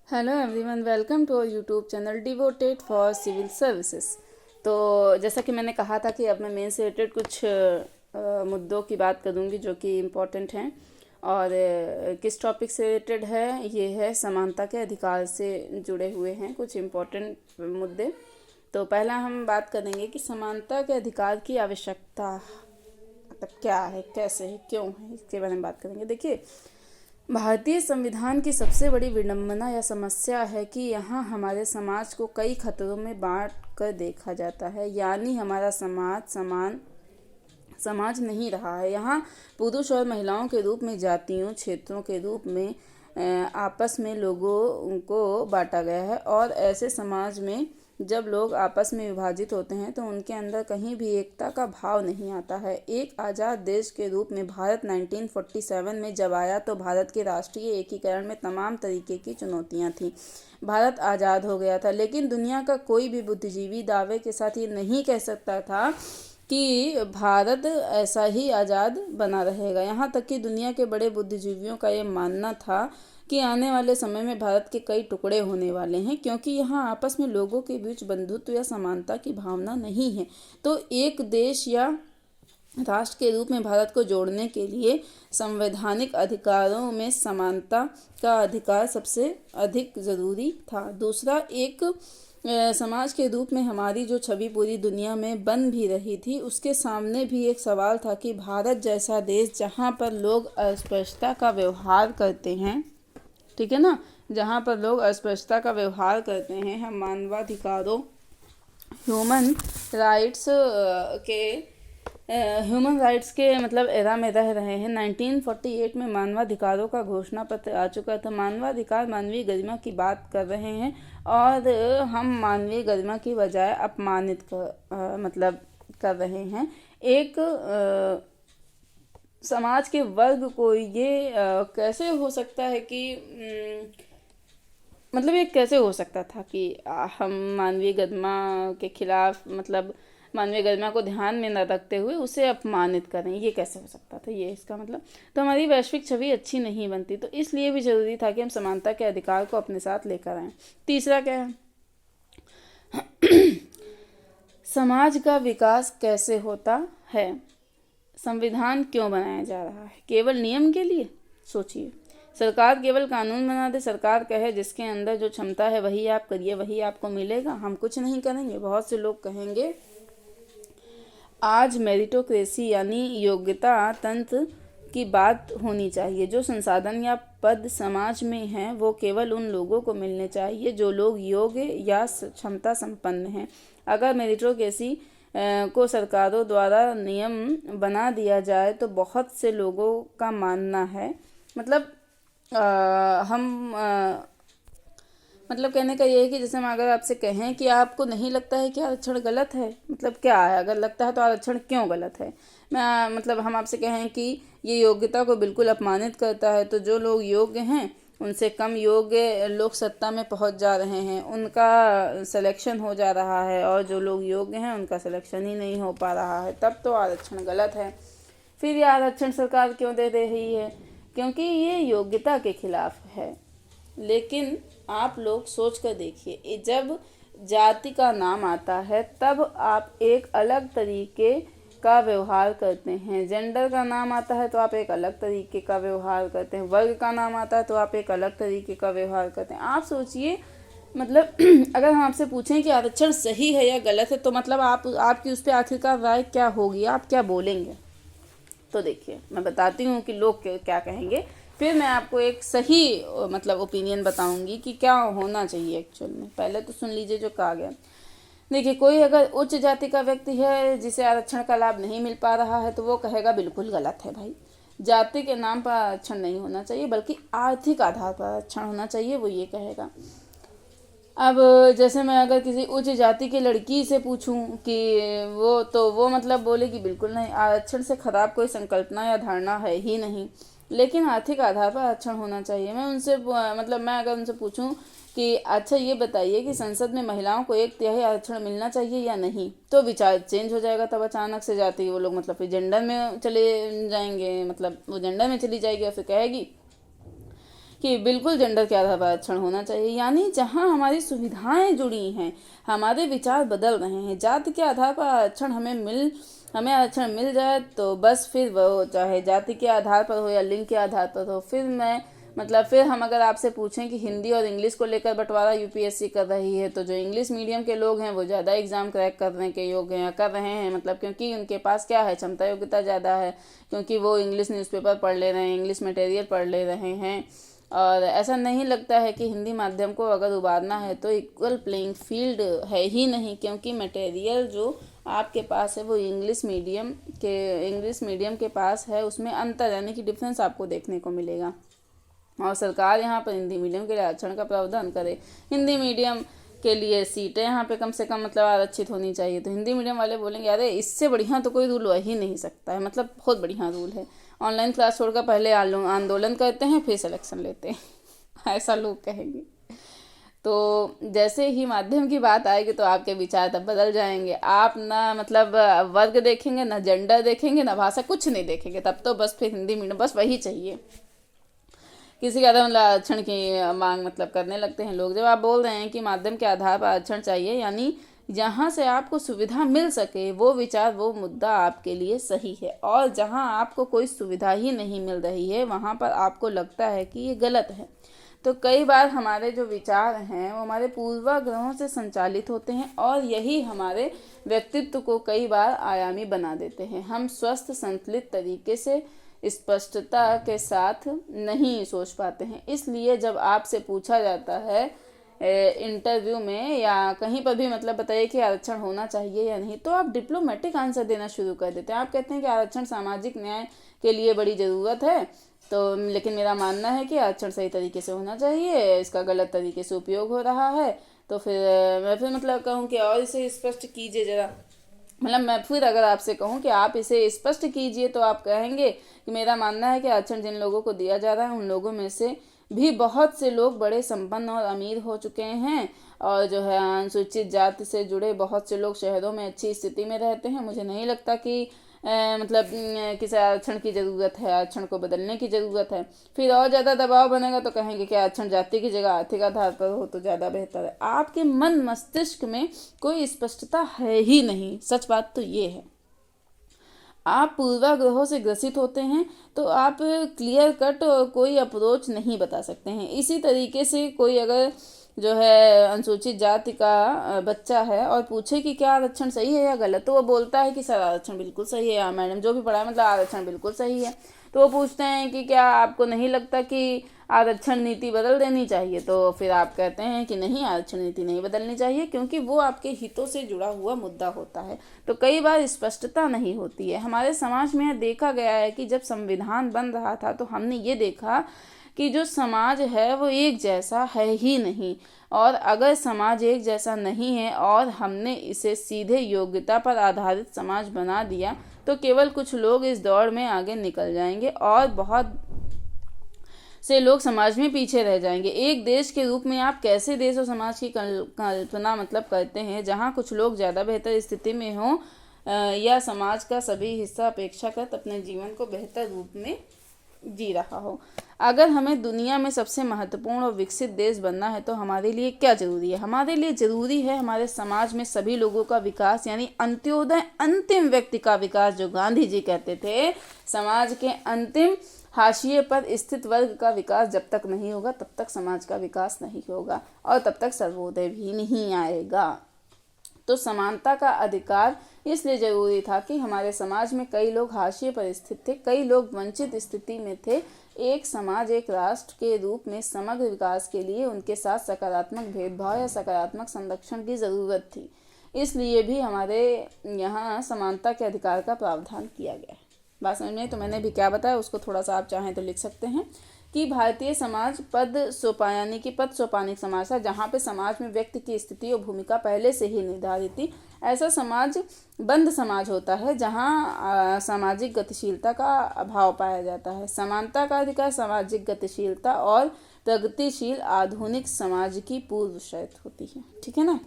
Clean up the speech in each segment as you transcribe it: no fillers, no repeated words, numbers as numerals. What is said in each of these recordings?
Hello everyone, welcome to our YouTube channel devoted for civil services. तो जैसा कि मैंने कहा था कि अब मैं मेन से रिलेटेड कुछ मुद्दों की बात करूँगी जो कि इम्पोर्टेंट हैं। और किस टॉपिक से रिलेटेड है, ये है समानता के अधिकार से जुड़े हुए हैं कुछ इम्पोर्टेंट मुद्दे। तो पहला हम बात करेंगे कि समानता के अधिकार की आवश्यकता मतलब क्या है, कैसे है, क्यों है, इसके बारे में बात करेंगे। देखिए, भारतीय संविधान की सबसे बड़ी विडंबना या समस्या है कि यहाँ हमारे समाज को कई खतरों में बांट कर देखा जाता है। यानी हमारा समाज समान समाज नहीं रहा है। यहाँ पुरुष और महिलाओं के रूप में, जातियों, क्षेत्रों के रूप में आपस में लोगों को बांटा गया है। और ऐसे समाज में जब लोग आपस में विभाजित होते हैं तो उनके अंदर कहीं भी एकता का भाव नहीं आता है। एक आज़ाद देश के रूप में भारत 1947 में जब आया तो भारत के राष्ट्रीय एकीकरण में तमाम तरीके की चुनौतियां थीं। भारत आज़ाद हो गया था, लेकिन दुनिया का कोई भी बुद्धिजीवी दावे के साथ ये नहीं कह सकता था कि भारत ऐसा ही आज़ाद बना रहेगा। यहाँ तक कि दुनिया के बड़े बुद्धिजीवियों का ये मानना था कि आने वाले समय में भारत के कई टुकड़े होने वाले हैं, क्योंकि यहाँ आपस में लोगों के बीच बंधुत्व या समानता की भावना नहीं है। तो एक देश या राष्ट्र के रूप में भारत को जोड़ने के लिए संवैधानिक अधिकारों में समानता का अधिकार सबसे अधिक ज़रूरी था। दूसरा, एक समाज के रूप में हमारी जो छवि पूरी दुनिया में बन भी रही थी, उसके सामने भी एक सवाल था कि भारत जैसा देश जहाँ पर लोग अस्पृश्यता का व्यवहार करते हैं, ठीक है ना, जहाँ पर लोग अस्पृश्यता का व्यवहार करते हैं, हम मानवाधिकारों ह्यूमन राइट्स के ह्यूमन राइट्स के मतलब एरा में रह रहे हैं। 1948 में मानवाधिकारों का घोषणा पत्र आ चुका था। मानवाधिकार मानवीय गरिमा की बात कर रहे हैं और हम मानवीय गरिमा की बजाय अपमानित कर रहे हैं। एक समाज के वर्ग को ये कैसे हो सकता है कि मतलब ये कैसे हो सकता था कि हम मानवीय गरिमा के खिलाफ मानवीय गरिमा को ध्यान में न रखते हुए उसे अपमानित करें, ये कैसे हो सकता था, ये इसका मतलब। तो हमारी वैश्विक छवि अच्छी नहीं बनती, तो इसलिए भी ज़रूरी था कि हम समानता के अधिकार को अपने साथ लेकर आएँ। तीसरा क्या है, समाज का विकास कैसे होता है, संविधान क्यों बनाया जा रहा है, केवल नियम के लिए? सोचिए, सरकार केवल कानून बना दे, सरकार कहे जिसके अंदर जो क्षमता है वही आप करिए, वही आपको मिलेगा, हम कुछ नहीं करेंगे। बहुत से लोग कहेंगे आज मेरिटोक्रेसी यानी योग्यता तंत्र की बात होनी चाहिए। जो संसाधन या पद समाज में हैं वो केवल उन लोगों को मिलने चाहिए जो लोग योग्य या क्षमता संपन्न हैं। अगर मेरिटोक्रेसी को सरकारों द्वारा नियम बना दिया जाए तो बहुत से लोगों का मानना है मतलब कहने का ये है कि जैसे हम अगर आपसे कहें कि आपको नहीं लगता है कि आरक्षण गलत है, मतलब क्या है, अगर लगता है तो आरक्षण क्यों गलत है। हम आपसे कहें कि ये योग्यता को बिल्कुल अपमानित करता है, तो जो लोग योग्य हैं उनसे कम योग्य लोग सत्ता में पहुंच जा रहे हैं, उनका सिलेक्शन हो जा रहा है, और जो लोग योग्य हैं उनका सिलेक्शन ही नहीं हो पा रहा है, तब तो आरक्षण गलत है। फिर ये आरक्षण सरकार क्यों दे रही है? क्योंकि ये योग्यता के खिलाफ है। लेकिन आप लोग सोच कर देखिए, जब जाति का नाम आता है तब आप एक अलग तरीके का व्यवहार करते हैं। जेंडर का नाम आता है तो आप एक अलग तरीके का व्यवहार करते हैं। वर्ग का नाम आता है तो आप एक अलग तरीके का व्यवहार करते हैं। आप सोचिए, अगर हम आपसे पूछें कि आरक्षण सही है या गलत है, तो आपकी उस पर आखिरकार राय क्या होगी, आप क्या बोलेंगे? तो देखिए, मैं बताती हूँ कि लोग क्या कहेंगे, फिर मैं आपको एक सही ओपिनियन बताऊंगी कि क्या होना चाहिए एक्चुअल में। पहले तो सुन लीजिए जो कहा गया। देखिए, कोई अगर उच्च जाति का व्यक्ति है जिसे आरक्षण का लाभ नहीं मिल पा रहा है तो वो कहेगा बिल्कुल गलत है भाई, जाति के नाम पर आरक्षण नहीं होना चाहिए, बल्कि आर्थिक आधार पर आरक्षण होना चाहिए, वो ये कहेगा। अब जैसे मैं अगर किसी उच्च जाति की लड़की से पूछूं कि वो बोले कि बिल्कुल नहीं, आरक्षण से खराब कोई संकल्पना या धारणा है ही नहीं, लेकिन आर्थिक आधार पर आरक्षण होना चाहिए। मैं अगर उनसे पूछूं कि अच्छा ये बताइए कि संसद में महिलाओं को 1/3 आरक्षण मिलना चाहिए या नहीं, तो विचार चेंज हो जाएगा। तब अचानक से जाती वो लोग फिर जेंडर में चले जाएंगे, वो जेंडर में चली जाएगी और फिर कहेगी कि बिल्कुल जेंडर के आधार पर आरक्षण होना चाहिए, यानी जहाँ हमारी सुविधाएं जुड़ी हैं, हमारे विचार बदल रहे हैं, जाति के आधार पर आरक्षण हमें आरक्षण मिल जाए तो बस फिर वो चाहे जाति के आधार पर हो या लिंग के आधार पर हो, फिर हम अगर आपसे पूछें कि हिंदी और इंग्लिश को लेकर बंटवारा यूपीएससी कर रही है, तो जो इंग्लिश मीडियम के लोग हैं वो ज़्यादा एग्ज़ाम क्रैक करने के योग्य हैं, कर रहे हैं, मतलब क्योंकि उनके पास क्या है, क्षमता योग्यता ज़्यादा है, क्योंकि वो इंग्लिश न्यूज़पेपर पढ़ ले रहे हैं, इंग्लिश मटेरियल पढ़ ले रहे हैं। और ऐसा नहीं लगता है कि हिंदी माध्यम को अगर उबारना है तो इक्वल प्लेइंग फील्ड है ही नहीं, क्योंकि मटेरियल जो आपके पास है वो इंग्लिश मीडियम के पास है, उसमें अंतर यानी कि डिफरेंस आपको देखने को मिलेगा। और सरकार यहाँ पर हिंदी मीडियम के लिए आरक्षण का प्रावधान करे, हिंदी मीडियम के लिए सीटें यहाँ पे कम से कम मतलब आरक्षित होनी चाहिए। तो हिंदी मीडियम वाले बोलेंगे अरे इससे बढ़िया तो कोई रूल हो ही नहीं सकता है, मतलब बहुत बढ़िया रूल है, ऑनलाइन क्लास छोड़कर पहले आंदोलन करते हैं फिर सिलेक्शन लेते हैं ऐसा लोग कहेंगे। तो जैसे ही माध्यम की बात आएगी तो आपके विचार तब बदल जाएंगे। आप ना मतलब वर्ग देखेंगे, ना जेंडर देखेंगे, ना भाषा, कुछ नहीं देखेंगे, तब तो बस फिर हिंदी मीडियम बस वही चाहिए। किसी का मतलब आरक्षण की मांग मतलब करने लगते हैं लोग। जब आप बोल रहे हैं कि माध्यम के आधार पर आरक्षण चाहिए, यानी जहाँ से आपको सुविधा मिल सके, वो विचार वो मुद्दा आपके लिए सही है, और जहाँ आपको कोई सुविधा ही नहीं मिल रही है वहाँ पर आपको लगता है कि ये गलत है। तो कई बार हमारे जो विचार हैं वो हमारे पूर्वाग्रहों से संचालित होते हैं, और यही हमारे व्यक्तित्व को कई बार आयामी बना देते हैं। हम स्वस्थ संतुलित तरीके से स्पष्टता के साथ नहीं सोच पाते हैं। इसलिए जब आपसे पूछा जाता है इंटरव्यू में या कहीं पर भी मतलब बताइए कि आरक्षण होना चाहिए या नहीं, तो आप डिप्लोमेटिक आंसर देना शुरू कर देते हैं। आप कहते हैं कि आरक्षण सामाजिक न्याय के लिए बड़ी ज़रूरत है, तो लेकिन मेरा मानना है कि आरक्षण सही तरीके से होना चाहिए, इसका गलत तरीके से उपयोग हो रहा है। तो फिर मैं फिर मतलब कहूँ कि और इसे स्पष्ट कीजिए ज़रा, मतलब मैं फिर अगर आपसे कहूँ कि आप इसे स्पष्ट कीजिए तो आप कहेंगे कि मेरा मानना है कि आरक्षण जिन लोगों को दिया जा रहा है उन लोगों में से भी बहुत से लोग बड़े संपन्न और अमीर हो चुके हैं, और जो है अनुसूचित जाति से जुड़े बहुत से लोग शहरों में अच्छी स्थिति में रहते हैं। मुझे नहीं लगता कि किसी आरक्षण की ज़रूरत है, आरक्षण को बदलने की ज़रूरत है। फिर और ज़्यादा दबाव बनेगा तो कहेंगे कि आरक्षण जाति की जगह आर्थिक आधार पर हो तो ज़्यादा बेहतर है। आपके मन मस्तिष्क में कोई स्पष्टता है ही नहीं, सच बात तो ये है। आप पूर्वाग्रहों से ग्रसित होते हैं तो आप क्लियर कट कोई अप्रोच नहीं बता सकते हैं। इसी तरीके से कोई अगर जो है अनुसूचित जाति का बच्चा है और पूछे कि क्या आरक्षण सही है या गलत, तो वो बोलता है कि सर आरक्षण बिल्कुल सही है, या मैडम जो भी पढ़ा है मतलब आरक्षण बिल्कुल सही है। तो वो पूछते हैं कि क्या आपको नहीं लगता कि आरक्षण नीति बदल देनी चाहिए, तो फिर आप कहते हैं कि नहीं, आरक्षण नीति नहीं बदलनी चाहिए, क्योंकि वो आपके हितों से जुड़ा हुआ मुद्दा होता है। तो कई बार स्पष्टता नहीं होती है। हमारे समाज में यह देखा गया है कि जब संविधान बन रहा था तो हमने ये देखा कि जो समाज है वो एक जैसा है ही नहीं, और अगर समाज एक जैसा नहीं है और हमने इसे सीधे योग्यता पर आधारित समाज बना दिया तो केवल कुछ लोग इस दौड़ में आगे निकल जाएंगे और बहुत से लोग समाज में पीछे रह जाएंगे। एक देश के रूप में आप कैसे देश और समाज की कल्पना मतलब करते हैं जहां कुछ लोग ज़्यादा बेहतर स्थिति में हों या समाज का सभी हिस्सा अपेक्षाकृत अपने जीवन को बेहतर रूप में जी रहा हो। अगर हमें दुनिया में सबसे महत्वपूर्ण और विकसित देश बनना है तो हमारे लिए क्या जरूरी है? हमारे लिए जरूरी है हमारे समाज में सभी लोगों का विकास, यानी अंत्योदय, अंतिम व्यक्ति का विकास, जो गांधी जी कहते थे। समाज के अंतिम हाशिए पर स्थित वर्ग का विकास जब तक नहीं होगा तब तक समाज का विकास नहीं होगा और तब तक सर्वोदय भी नहीं आएगा। तो समानता का अधिकार इसलिए जरूरी था कि हमारे समाज में कई लोग हाशिए पर स्थित थे, कई लोग वंचित स्थिति में थे। एक समाज, एक राष्ट्र के रूप में समग्र विकास के लिए उनके साथ सकारात्मक भेदभाव या सकारात्मक संरक्षण की ज़रूरत थी। इसलिए भी हमारे यहाँ समानता के अधिकार का प्रावधान किया गया है। बात समझ में? तो मैंने भी क्या बताया उसको थोड़ा सा आप चाहें तो लिख सकते हैं कि भारतीय समाज पद सोपानिक समाज है, जहाँ पे समाज में व्यक्ति की स्थिति और भूमिका पहले से ही निर्धारित थी। ऐसा समाज बंद समाज होता है जहाँ सामाजिक गतिशीलता का अभाव पाया जाता है। समानता का अधिकार सामाजिक गतिशीलता और प्रगतिशील आधुनिक समाज की पूर्व शर्त होती है। ठीक है ना?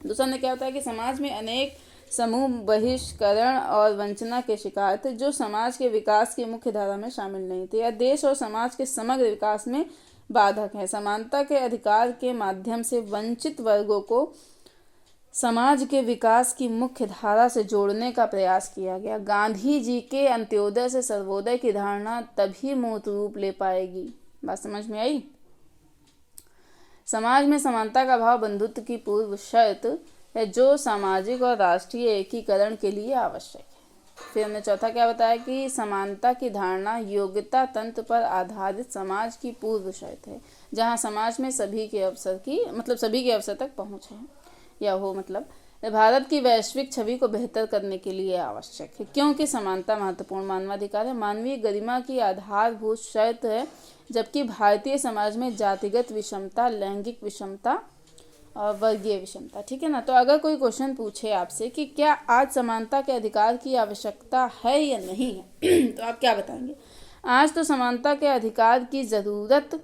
दूसरा ने क्या होता है कि समाज में अनेक समूह बहिष्करण और वंचना के शिकार थे, जो समाज के विकास की मुख्य धारा में शामिल नहीं थे या देश और समाज के समग्र विकास में बाधक हैं। समानता के अधिकार के माध्यम से वंचित वर्गों को समाज के विकास की मुख्य धारा से जोड़ने का प्रयास किया गया। गांधी जी के अंत्योदय से सर्वोदय की धारणा तभी मूर्त रूप ले पाएगी। बात समझ में आई? समाज में समानता का भाव बंधुत्व की पूर्व शर्त है, जो सामाजिक और राष्ट्रीय एकीकरण के लिए आवश्यक है। फिर हमने चौथा क्या बताया कि समानता की धारणा योग्यता तंत्र पर आधारित समाज की पूर्व शर्त है, जहां समाज में सभी के अवसर तक पहुंच है या हो भारत की वैश्विक छवि को बेहतर करने के लिए आवश्यक है, क्योंकि समानता महत्वपूर्ण मानवाधिकार है, मानवीय गरिमा की आधारभूत शर्त है, जबकि भारतीय समाज में जातिगत विषमता, लैंगिक विषमता और वर्गीय विषमता। ठीक है ना। तो अगर कोई क्वेश्चन पूछे आपसे कि क्या आज समानता के अधिकार की आवश्यकता है या नहीं है तो आप क्या बताएंगे? आज तो समानता के अधिकार की ज़रूरत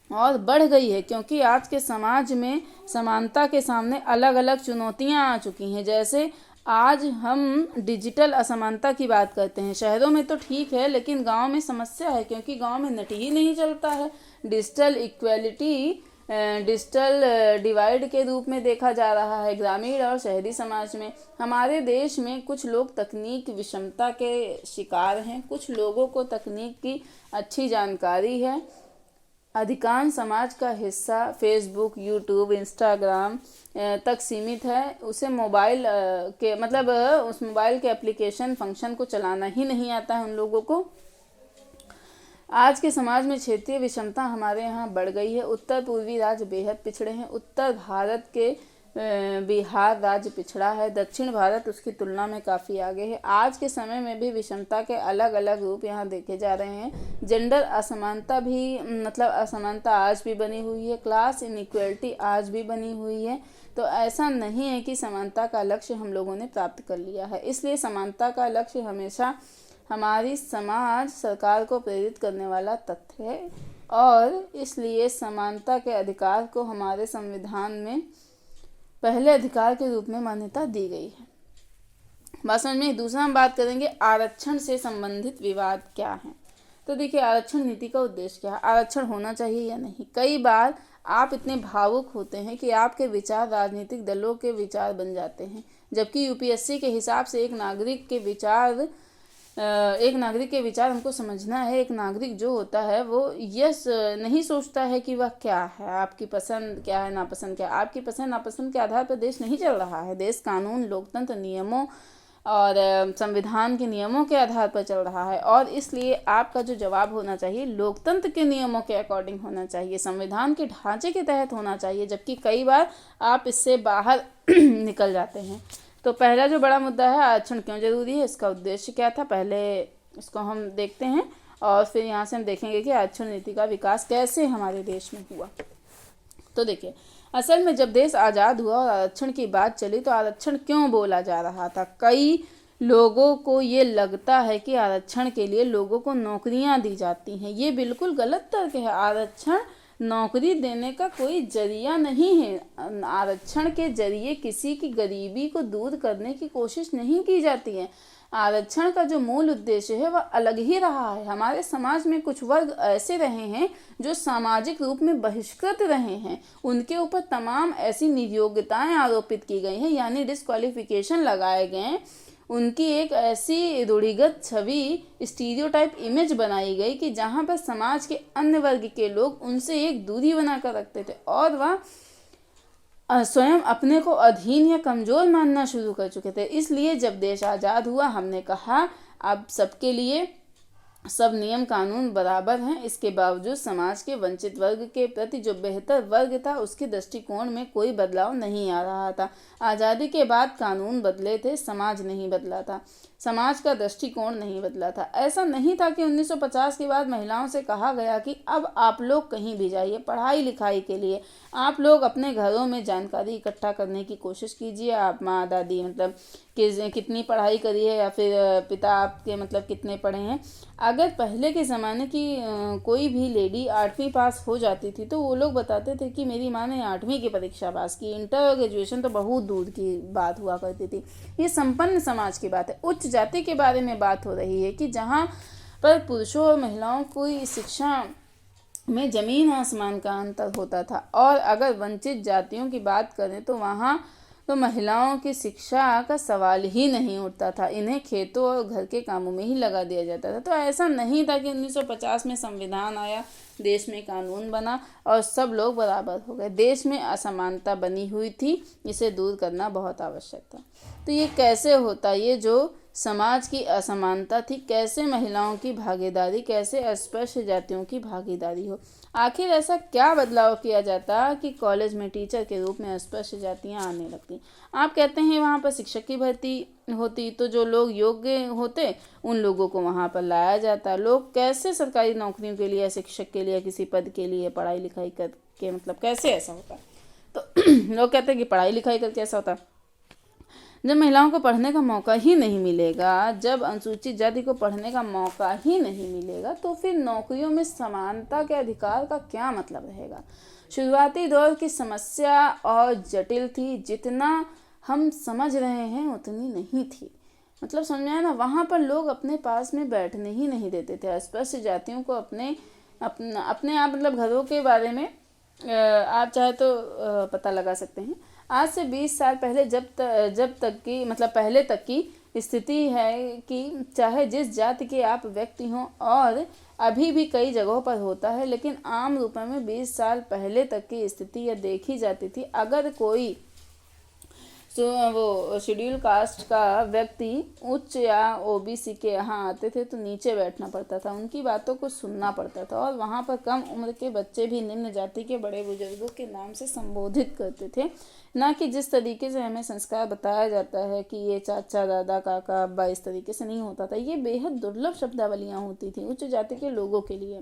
और बढ़ गई है, क्योंकि आज के समाज में समानता के सामने अलग अलग चुनौतियां आ चुकी हैं। जैसे आज हम डिजिटल असमानता की बात करते हैं। शहरों में तो ठीक है, लेकिन गांव में समस्या है, क्योंकि गांव में नेट ही नहीं चलता है। डिजिटल इक्वेलिटी डिजिटल डिवाइड के रूप में देखा जा रहा है ग्रामीण और शहरी समाज में। हमारे देश में कुछ लोग तकनीक विषमता के शिकार हैं, कुछ लोगों को तकनीक की अच्छी जानकारी है। अधिकांश समाज का हिस्सा फेसबुक, यूट्यूब, इंस्टाग्राम तक सीमित है। उसे मोबाइल उस मोबाइल के एप्लीकेशन फंक्शन को चलाना ही नहीं आता है उन लोगों को। आज के समाज में क्षेत्रीय विषमता हमारे यहाँ बढ़ गई है। उत्तर पूर्वी राज्य बेहद पिछड़े हैं। उत्तर भारत के बिहार राज्य पिछड़ा है, दक्षिण भारत उसकी तुलना में काफ़ी आगे है। आज के समय में भी विषमता के अलग अलग रूप यहाँ देखे जा रहे हैं। जेंडर असमानता भी असमानता आज भी बनी हुई है। क्लास इनइक्वलिटी आज भी बनी हुई है। तो ऐसा नहीं है कि समानता का लक्ष्य हम लोगों ने प्राप्त कर लिया है। इसलिए समानता का लक्ष्य हमेशा हमारी समाज सरकार को प्रेरित करने वाला तथ्य है, और इसलिए समानता के अधिकार को हमारे संविधान में पहले अधिकार के रूप में मान्यता दी गई है। बात समझ में। दूसरा हम बात करेंगे आरक्षण से संबंधित विवाद क्या है। तो देखिए, आरक्षण नीति का उद्देश्य क्या है? आरक्षण होना चाहिए या नहीं? कई बार आप इतने भावुक होते हैं कि आपके विचार राजनीतिक दलों के विचार बन जाते हैं, जबकि यूपीएससी के हिसाब से एक नागरिक के विचार हमको समझना है। एक नागरिक जो होता है वो नहीं सोचता है कि वह क्या है, आपकी पसंद क्या है, नापसंद क्या है। आपकी पसंद नापसंद के आधार पर देश नहीं चल रहा है। देश कानून, लोकतंत्र, नियमों और संविधान के नियमों के आधार पर चल रहा है, और इसलिए आपका जो जवाब होना चाहिए लोकतंत्र के नियमों के अकॉर्डिंग होना चाहिए, संविधान के ढांचे के तहत होना चाहिए, जबकि कई बार आप इससे बाहर निकल जाते हैं। तो पहला जो बड़ा मुद्दा है, आरक्षण क्यों जरूरी है, इसका उद्देश्य क्या था, पहले इसको हम देखते हैं, और फिर यहाँ से हम देखेंगे कि आरक्षण नीति का विकास कैसे हमारे देश में हुआ। तो देखिए, असल में जब देश आज़ाद हुआ और आरक्षण की बात चली तो आरक्षण क्यों बोला जा रहा था? कई लोगों को ये लगता है कि आरक्षण के लिए लोगों को नौकरियां दी जाती हैं। ये बिल्कुल गलत तर्क है। आरक्षण नौकरी देने का कोई जरिया नहीं है। आरक्षण के जरिए किसी की गरीबी को दूर करने की कोशिश नहीं की जाती है। आरक्षण का जो मूल उद्देश्य है वह अलग ही रहा है। हमारे समाज में कुछ वर्ग ऐसे रहे हैं जो सामाजिक रूप में बहिष्कृत रहे हैं। उनके ऊपर तमाम ऐसी नियोग्यताएं आरोपित की गई हैं, यानी डिस्क्वालिफिकेशन लगाए गए। उनकी एक ऐसी रूढ़िगत छवि, स्टीरियोटाइप इमेज बनाई गई कि जहां पर समाज के अन्य वर्ग के लोग उनसे एक दूरी बनाकर रखते थे और वह स्वयं अपने को अधीन या कमजोर मानना शुरू कर चुके थे। इसलिए जब देश आज़ाद हुआ हमने कहा अब सबके लिए सब नियम कानून बराबर हैं। इसके बावजूद समाज के वंचित वर्ग के प्रति जो बेहतर वर्ग था उसके दृष्टिकोण में कोई बदलाव नहीं आ रहा था। आज़ादी के बाद कानून बदले थे, समाज नहीं बदला था। समाज का दृष्टिकोण नहीं बदला था। ऐसा नहीं था कि 1950 के बाद महिलाओं से कहा गया कि अब आप लोग कहीं भी जाइए पढ़ाई लिखाई के लिए, आप लोग अपने घरों में जानकारी इकट्ठा करने की कोशिश कीजिए, आप माँ दादी मतलब कितनी पढ़ाई करी है या फिर पिता आपके मतलब कितने पढ़े हैं। अगर पहले के ज़माने की कोई भी लेडी 8वीं पास हो जाती थी तो वो लोग बताते थे कि मेरी माँ ने 8वीं की परीक्षा पास की, इंटर ग्रेजुएशन तो बहुत दूर की बात हुआ करती थी। ये संपन्न समाज की बात है। उच्च जाति के बारे में बात हो रही है कि जहाँ पर पुरुषों और महिलाओं को शिक्षा में ज़मीन आसमान का अंतर होता था, और अगर वंचित जातियों की बात करें तो वहाँ तो महिलाओं की शिक्षा का सवाल ही नहीं उठता था, इन्हें खेतों और घर के कामों में ही लगा दिया जाता था। तो ऐसा नहीं था कि 1950 में संविधान आया, देश में कानून बना और सब लोग बराबर हो गए। देश में असमानता बनी हुई थी, इसे दूर करना बहुत आवश्यक था। तो ये कैसे होता, ये जो समाज की असमानता थी, कैसे महिलाओं की भागीदारी, कैसे अस्पृश्य जातियों की भागीदारी हो, आखिर ऐसा क्या बदलाव किया जाता कि कॉलेज में टीचर के रूप में अस्पृश्य जातियां आने लगती। आप कहते हैं वहाँ पर शिक्षक की भर्ती होती तो जो लोग योग्य होते उन लोगों को वहाँ पर लाया जाता। लोग कैसे सरकारी नौकरियों के लिए, शिक्षक के लिए, किसी पद के लिए पढ़ाई लिखाई करके मतलब कैसे ऐसा होता। तो लोग कहते हैं कि पढ़ाई लिखाई करके ऐसा होता। जब महिलाओं को पढ़ने का मौका ही नहीं मिलेगा, जब अनुसूचित जाति को पढ़ने का मौका ही नहीं मिलेगा, तो फिर नौकरियों में समानता के अधिकार का क्या मतलब रहेगा। शुरुआती दौर की समस्या और जटिल थी, जितना हम समझ रहे हैं उतनी नहीं थी। मतलब समझ में आया ना, वहाँ पर लोग अपने पास में बैठने ही नहीं देते थे। अस्पृश्य जातियों को अपने आप मतलब घरों के बारे में आप चाहे तो पता लगा सकते हैं। आज से 20 साल पहले जब तक की मतलब पहले तक की स्थिति है कि चाहे जिस जाति के आप व्यक्ति हों, और अभी भी कई जगहों पर होता है, लेकिन आम रूप में 20 साल पहले तक की स्थिति यह देखी जाती थी। अगर कोई वो शेड्यूल कास्ट का व्यक्ति उच्च या ओबीसी के यहाँ आते थे तो नीचे बैठना पड़ता था, उनकी बातों को सुनना पड़ता था, और वहाँ पर कम उम्र के बच्चे भी निम्न जाति के बड़े बुजुर्गों के नाम से संबोधित करते थे, ना कि जिस तरीके से हमें संस्कार बताया जाता है कि ये चाचा दादा काका अब्बा, इस तरीके से नहीं होता था। ये बेहद दुर्लभ शब्दावलियाँ होती थी उच्च जाति के लोगों के लिए।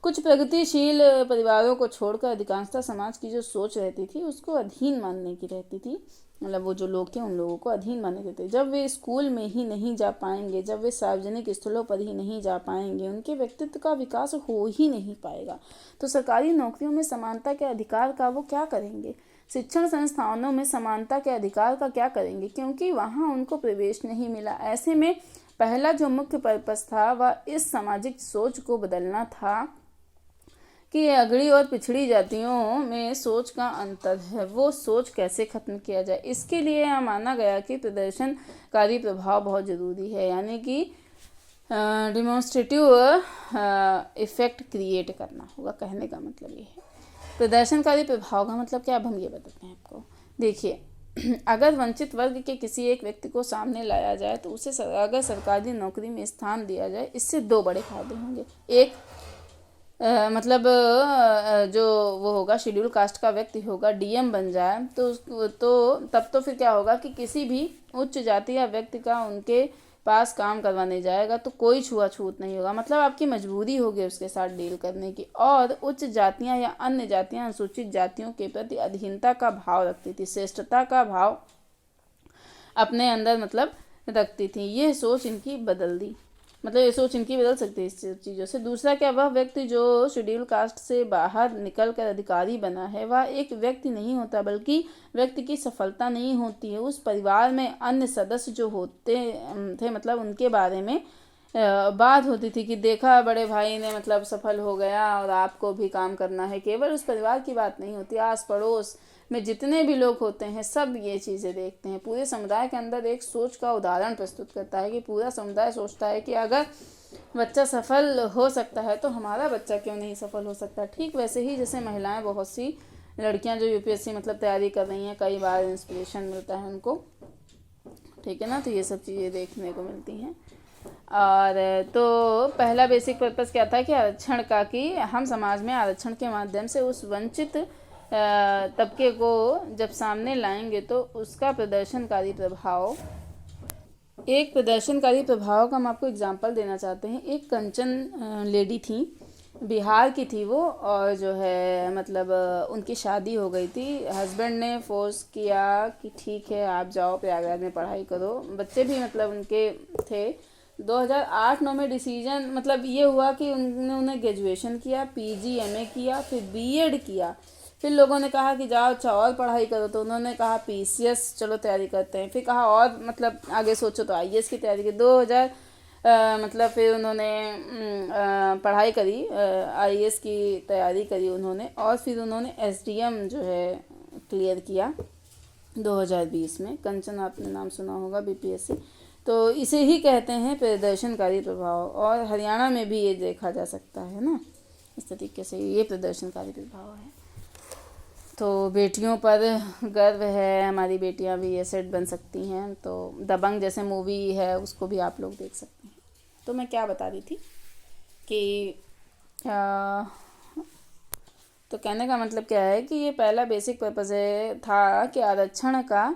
कुछ प्रगतिशील परिवारों को छोड़कर अधिकांशतः समाज की जो सोच रहती थी उसको अधीन मानने की रहती थी। मतलब वो जो लोग थे उन लोगों को अधीन माने जाते थे। जब वे स्कूल में ही नहीं जा पाएंगे, जब वे सार्वजनिक स्थलों पर ही नहीं जा पाएंगे, उनके व्यक्तित्व का विकास हो ही नहीं पाएगा। तो सरकारी नौकरियों में समानता के अधिकार का वो क्या करेंगे, शिक्षण संस्थानों में समानता के अधिकार का क्या करेंगे, क्योंकि वहाँ उनको प्रवेश नहीं मिला। ऐसे में पहला जो मुख्य पर्पस था वह इस सामाजिक सोच को बदलना था कि अगड़ी और पिछड़ी जातियों में सोच का अंतर है, वो सोच कैसे खत्म किया जाए। इसके लिए यह माना गया कि प्रदर्शनकारी प्रभाव बहुत ज़रूरी है, यानी कि डिमॉन्स्ट्रेटिव इफेक्ट क्रिएट करना होगा। कहने का मतलब ये है प्रदर्शनकारी प्रभाव का मतलब क्या, अब हम ये बताते हैं आपको। देखिए, अगर वंचित वर्ग के किसी एक व्यक्ति को सामने लाया जाए तो उसे अगर सरकारी नौकरी में स्थान दिया जाए, इससे दो बड़े फायदे होंगे। एक मतलब जो वो होगा शेड्यूल कास्ट का व्यक्ति होगा, डीएम बन जाए तो तब तो फिर क्या होगा कि किसी भी उच्च जाति या व्यक्ति का उनके पास काम करवाने जाएगा तो कोई छुआछूत नहीं होगा। मतलब आपकी मजबूरी होगी उसके साथ डील करने की। और उच्च जातियां या अन्य जातियां अनुसूचित जातियों के प्रति अधीनता का भाव रखती थी, श्रेष्ठता का भाव अपने अंदर मतलब रखती थी। ये सोच इनकी बदल दी, मतलब ये सोच इनकी बदल सकती है इस चीज़ों से। दूसरा क्या, वह व्यक्ति जो शेड्यूल कास्ट से बाहर निकलकर अधिकारी बना है वह एक व्यक्ति नहीं होता, बल्कि व्यक्ति की सफलता नहीं होती है। उस परिवार में अन्य सदस्य जो होते थे मतलब उनके बारे में बात होती थी कि देखा बड़े भाई ने मतलब सफल हो गया और आपको भी काम करना है। केवल उस परिवार की बात नहीं होती, आस पड़ोस में जितने भी लोग होते हैं सब ये चीज़ें देखते हैं। पूरे समुदाय के अंदर एक सोच का उदाहरण प्रस्तुत करता है कि पूरा समुदाय सोचता है कि अगर बच्चा सफल हो सकता है तो हमारा बच्चा क्यों नहीं सफल हो सकता। ठीक वैसे ही जैसे महिलाएं, बहुत सी लड़कियां जो यूपीएससी मतलब तैयारी कर रही हैं, कई बार इंस्पिरेशन मिलता है उनको, ठीक है ना। तो ये सब चीज़ें देखने को मिलती हैं। और तो पहला बेसिक पर्पस क्या था कि आरक्षण का, कि हम समाज में आरक्षण के माध्यम से उस वंचित तबके को जब सामने लाएंगे तो उसका प्रदर्शनकारी प्रभाव एक प्रदर्शनकारी प्रभाव का हम आपको एग्जांपल देना चाहते हैं। एक कंचन लेडी थी, बिहार की थी वो, और जो है मतलब उनकी शादी हो गई थी। हस्बैंड ने फोर्स किया कि ठीक है आप जाओ प्रयागराज में पढ़ाई करो, बच्चे भी मतलब उनके थे। 2008-9 में डिसीजन मतलब ये हुआ कि उन्हें ग्रेजुएशन किया, पीजी एमए किया, फिर बीएड किया। फिर लोगों ने कहा कि जाओ अच्छा और पढ़ाई करो, तो उन्होंने कहा पीसीएस चलो तैयारी करते हैं। फिर कहा और मतलब आगे सोचो, तो आईएएस की तैयारी की। 2000 मतलब फिर उन्होंने पढ़ाई करी, आईएएस की तैयारी करी उन्होंने, और फिर उन्होंने एसडीएम जो है क्लियर किया 2020 में। कंचन आपने नाम सुना होगा, बीपीएससी। तो इसे ही कहते हैं प्रदर्शनकारी प्रभाव, और हरियाणा में भी ये देखा जा सकता है ना। इस तरीके से ये प्रदर्शनकारी प्रभाव है। तो बेटियों पर गर्व है, हमारी बेटियां भी एसेट बन सकती हैं। तो दबंग जैसे मूवी है उसको भी आप लोग देख सकते हैं। तो मैं क्या बता रही थी कि तो कहने का मतलब क्या है कि ये पहला बेसिक पर्पज़ था कि आरक्षण का,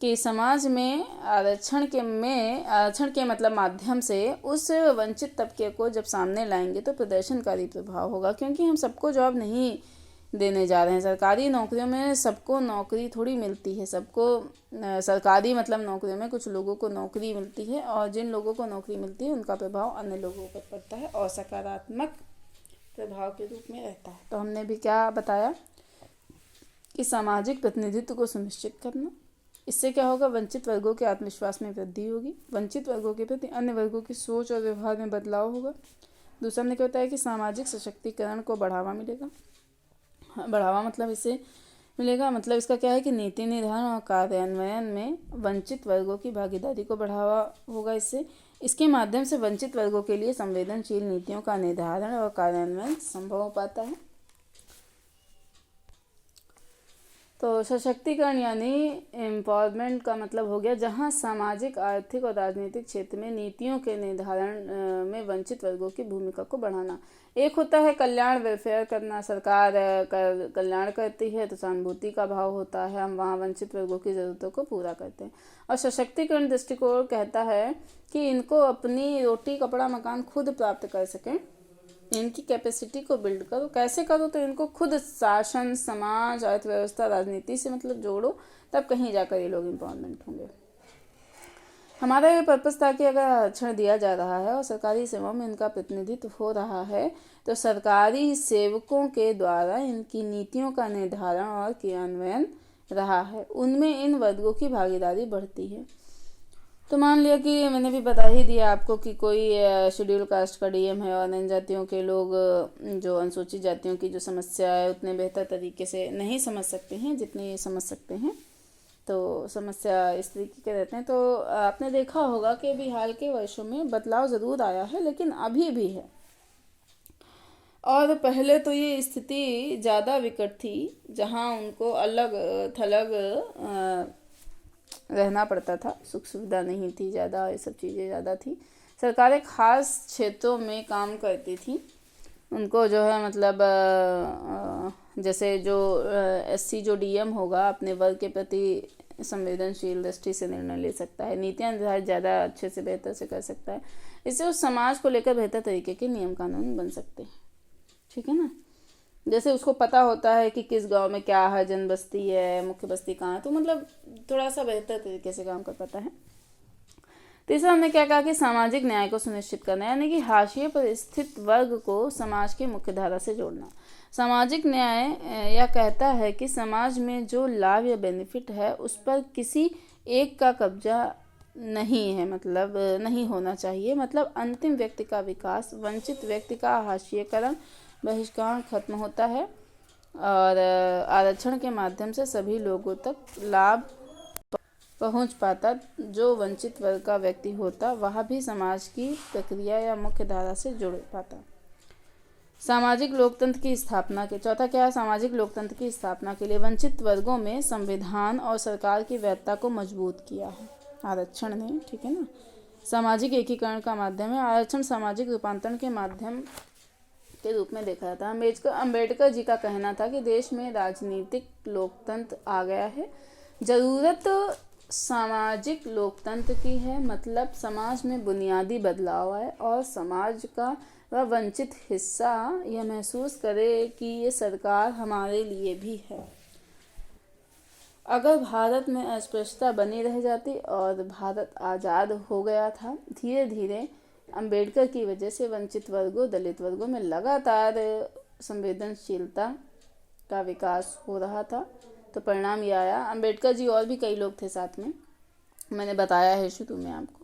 कि समाज में आरक्षण के मतलब माध्यम से उस वंचित तबके को जब सामने लाएंगे तो प्रदर्शनकारी प्रभाव होगा। क्योंकि हम सबको जॉब नहीं देने जा रहे हैं। सरकारी नौकरियों में सबको नौकरी थोड़ी मिलती है, सबको सरकारी मतलब नौकरियों में कुछ लोगों को नौकरी मिलती है, और जिन लोगों को नौकरी मिलती है उनका प्रभाव अन्य लोगों पर पड़ता है और सकारात्मक प्रभाव के रूप में रहता है। तो हमने भी क्या बताया कि सामाजिक प्रतिनिधित्व को सुनिश्चित करना, इससे क्या होगा, वंचित वर्गों के आत्मविश्वास में वृद्धि होगी, वंचित वर्गों के प्रति अन्य वर्गों की सोच और व्यवहार में बदलाव होगा। दूसरा हमने क्या बताया कि सामाजिक सशक्तिकरण को बढ़ावा मिलेगा। बढ़ावा मतलब इसे मिलेगा, मतलब इसका क्या है कि नीति निर्धारण और कार्यान्वयन में वंचित वर्गों की भागीदारी को बढ़ावा होगा। इसके माध्यम से वंचित वर्गों के लिए संवेदनशील नीतियों का निर्धारण और कार्यान्वयन संभव हो पाता है। तो सशक्तिकरण यानी एम्पावरमेंट का मतलब हो गया जहां सामाजिक, आर्थिक और राजनीतिक क्षेत्र में नीतियों के निर्धारण में वंचित वर्गों की भूमिका को बढ़ाना। एक होता है कल्याण, वेलफेयर करना, सरकार कल्याण करती है तो सहानुभूति का भाव होता है, हम वहाँ वंचित वर्गों की ज़रूरतों को पूरा करते हैं। और सशक्तिकरण दृष्टिकोण कहता है कि इनको अपनी रोटी कपड़ा मकान खुद प्राप्त कर सकें, इनकी कैपेसिटी को बिल्ड करो। कैसे करो, तो इनको खुद शासन, समाज, अर्थव्यवस्था, राजनीति से मतलब जोड़ो, तब कहीं जाकर ये लोग एम्पावरमेंट होंगे। हमारा ये पर्पस था कि अगर आरक्षण दिया जा रहा है और सरकारी सेवाओं में इनका प्रतिनिधित्व हो रहा है तो सरकारी सेवकों के द्वारा इनकी नीतियों का निर्धारण और क्रियान्वयन रहा है, उनमें इन वर्गों की भागीदारी बढ़ती है। तो मान लिया कि मैंने भी बता ही दिया आपको कि कोई शेड्यूल कास्ट का डीएम है और अन्य जातियों के लोग जो अनुसूचित जातियों की जो समस्या है उतने बेहतर तरीके से नहीं समझ सकते हैं जितने ये समझ सकते हैं। तो समस्या इस तरीके के रहते हैं। तो आपने देखा होगा कि अभी हाल के वर्षों में बदलाव ज़रूर आया है, लेकिन अभी भी है। और पहले तो ये स्थिति ज़्यादा विकट थी जहाँ उनको अलग थलग रहना पड़ता था, सुख सुविधा नहीं थी ज़्यादा, ये सब चीज़ें ज़्यादा थी। सरकारें खास क्षेत्रों में काम करती थी, उनको जो है मतलब जैसे जो एससी जो डीएम होगा अपने वर्ग के प्रति संवेदनशील दृष्टि से निर्णय ले सकता है, नीतियाँ निर्धारित ज़्यादा अच्छे से बेहतर से कर सकता है। इससे उस समाज को लेकर बेहतर तरीके के नियम कानून बन सकते हैं, ठीक है ना। जैसे उसको पता होता है कि किस गांव में क्या है, जन बस्ती है, मुख्य बस्ती कहाँ है, तो मतलब थोड़ा सा बेहतर तरीके से काम कर पाता है। तीसरा हमने क्या कहा कि सामाजिक न्याय को सुनिश्चित करना, यानी कि हाशिए पर स्थित वर्ग को समाज की मुख्य धारा से जोड़ना। सामाजिक न्याय यह कहता है कि समाज में जो लाभ या बेनिफिट है उस पर किसी एक का कब्जा नहीं है, मतलब नहीं होना चाहिए, मतलब अंतिम व्यक्ति का विकास, वंचित व्यक्ति का हाशिएकरण, बहिष्कार खत्म होता है और आरक्षण के माध्यम से सभी लोगों तक लाभ पहुंच पाता। जो वंचित वर्ग का व्यक्ति होता वह भी समाज की प्रक्रिया या मुख्य धारा से जुड़ पाता। सामाजिक लोकतंत्र की स्थापना के चौथा क्या है, सामाजिक लोकतंत्र की स्थापना के लिए वंचित वर्गों में संविधान और सरकार की वैधता को मजबूत किया है आरक्षण ने, ठीक है ना। सामाजिक एकीकरण का माध्यम है, आरक्षण सामाजिक रूपांतरण के माध्यम के रूप में देखा जाता है। अम्बेडकर जी का कहना था कि देश में राजनीतिक लोकतंत्र आ गया है, जरूरत सामाजिक लोकतंत्र की है, मतलब समाज में बुनियादी बदलाव आए और समाज का वह वंचित हिस्सा यह महसूस करे कि ये सरकार हमारे लिए भी है। अगर भारत में अस्पृश्यता बनी रह जाती और भारत आज़ाद हो गया था, धीरे धीरे अंबेडकर की वजह से वंचित वर्गों, दलित वर्गों में लगातार संवेदनशीलता का विकास हो रहा था। तो परिणाम ये आया। अंबेडकर जी और भी कई लोग थे साथ में, मैंने बताया है शुरू में आपको।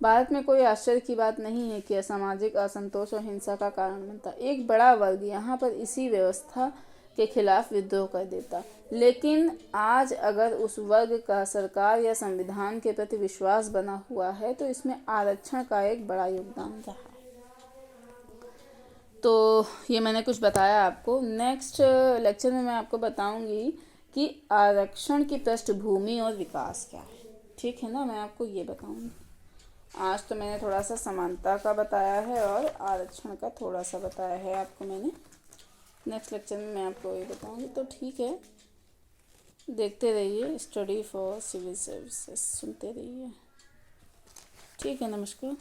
भारत में कोई आश्चर्य की बात नहीं है कि असामाजिक असंतोष और हिंसा का कारण बनता। एक बड़ा वर्ग यहाँ पर इसी व्यवस्था के खिलाफ विद्रोह कर देता, लेकिन आज अगर उस वर्ग का सरकार या संविधान के प्रति विश्वास बना हुआ है तो इसमें आरक्षण का एक बड़ा योगदान रहा है। तो ये मैंने कुछ बताया आपको। नेक्स्ट लेक्चर में मैं आपको बताऊंगी कि आरक्षण की पृष्ठभूमि और विकास क्या है। ठीक है ना, मैं आपको ये बताऊंगी। आज तो मैंने थोड़ा सा समानता का बताया है और आरक्षण का थोड़ा सा बताया है आपको मैंने। नेक्स्ट लेक्चर में मैं आपको ये बताऊंगी। तो ठीक है, देखते रहिए स्टडी फॉर सिविल सर्विसेज, सुनते रहिए। ठीक है, नमस्कार।